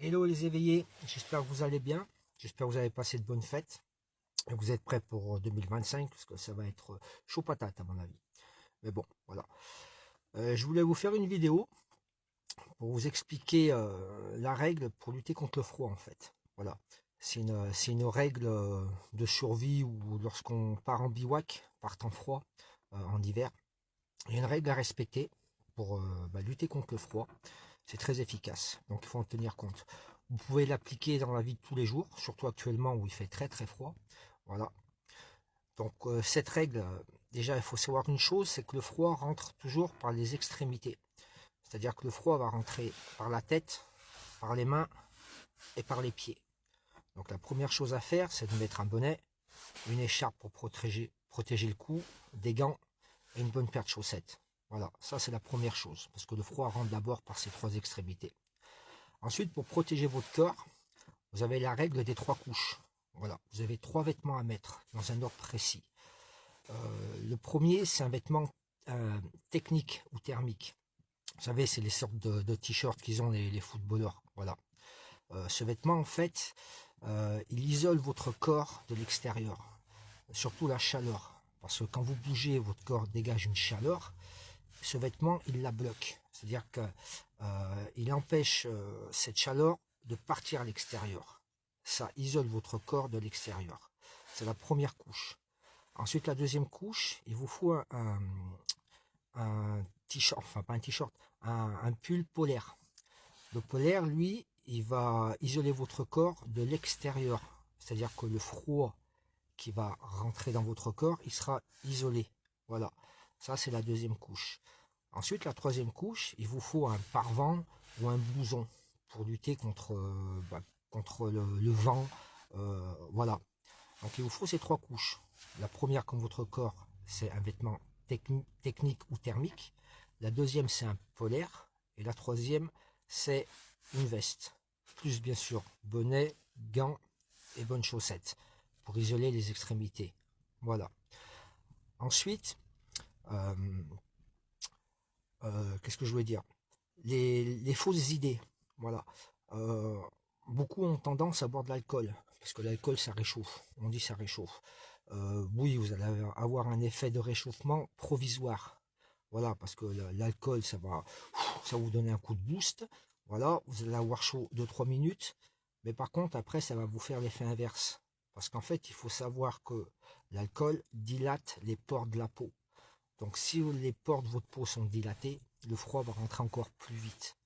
Hello les éveillés, j'espère que vous allez bien, j'espère que vous avez passé de bonnes fêtes et que vous êtes prêts pour 2025 parce que ça va être chaud patate à mon avis. Mais bon, voilà. Je voulais vous faire une vidéo pour vous expliquer la règle pour lutter contre le froid en fait. Voilà. C'est une règle de survie ou lorsqu'on part en bivouac, par temps froid en hiver. Il y a une règle à respecter pour lutter contre le froid. C'est très efficace, donc il faut en tenir compte. Vous pouvez l'appliquer dans la vie de tous les jours, surtout actuellement où il fait très très froid. Voilà. Donc cette règle, déjà il faut savoir une chose, c'est que le froid rentre toujours par les extrémités. C'est-à-dire que le froid va rentrer par la tête, par les mains et par les pieds. Donc la première chose à faire, c'est de mettre un bonnet, une écharpe pour protéger le cou, des gants et une bonne paire de chaussettes. Voilà, ça c'est la première chose, parce que le froid rentre d'abord par ces trois extrémités. Ensuite, pour protéger votre corps, vous avez la règle des 3 couches. Voilà, vous avez 3 vêtements à mettre dans un ordre précis. Le premier, c'est un vêtement technique ou thermique. Vous savez, c'est les sortes de t-shirts qu'ils ont les footballeurs. Voilà. Ce vêtement, en fait, il isole votre corps de l'extérieur, surtout la chaleur. Parce que quand vous bougez, votre corps dégage une chaleur. Ce vêtement, il la bloque. C'est-à-dire qu'il empêche cette chaleur de partir à l'extérieur. Ça isole votre corps de l'extérieur. C'est la première couche. Ensuite, la deuxième couche, il vous faut un t-shirt, enfin pas un t-shirt, un pull polaire. Le polaire, lui, il va isoler votre corps de l'extérieur. C'est-à-dire que le froid qui va rentrer dans votre corps, il sera isolé. Voilà, ça c'est la deuxième couche. Ensuite, la troisième couche, il vous faut un pare-vent ou un blouson pour lutter contre le vent. Voilà. Donc, il vous faut ces 3 couches. La première, comme votre corps, c'est un vêtement technique ou thermique. La deuxième, c'est un polaire. Et la troisième, c'est une veste. Plus, bien sûr, bonnet, gants et bonnes chaussettes pour isoler les extrémités. Voilà. Ensuite, euh, qu'est-ce que je voulais dire? Les fausses idées. Voilà. Euh, Beaucoup ont tendance à boire de l'alcool, parce que l'alcool, ça réchauffe. On dit ça réchauffe. Oui, vous allez avoir un effet de réchauffement provisoire. Voilà, parce que l'alcool, ça vous donner un coup de boost. Voilà, vous allez avoir chaud 2-3 minutes. Mais par contre, après, ça va vous faire l'effet inverse. Parce qu'en fait, il faut savoir que l'alcool dilate les pores de la peau. Donc si les pores de votre peau sont dilatés, le froid va rentrer encore plus vite.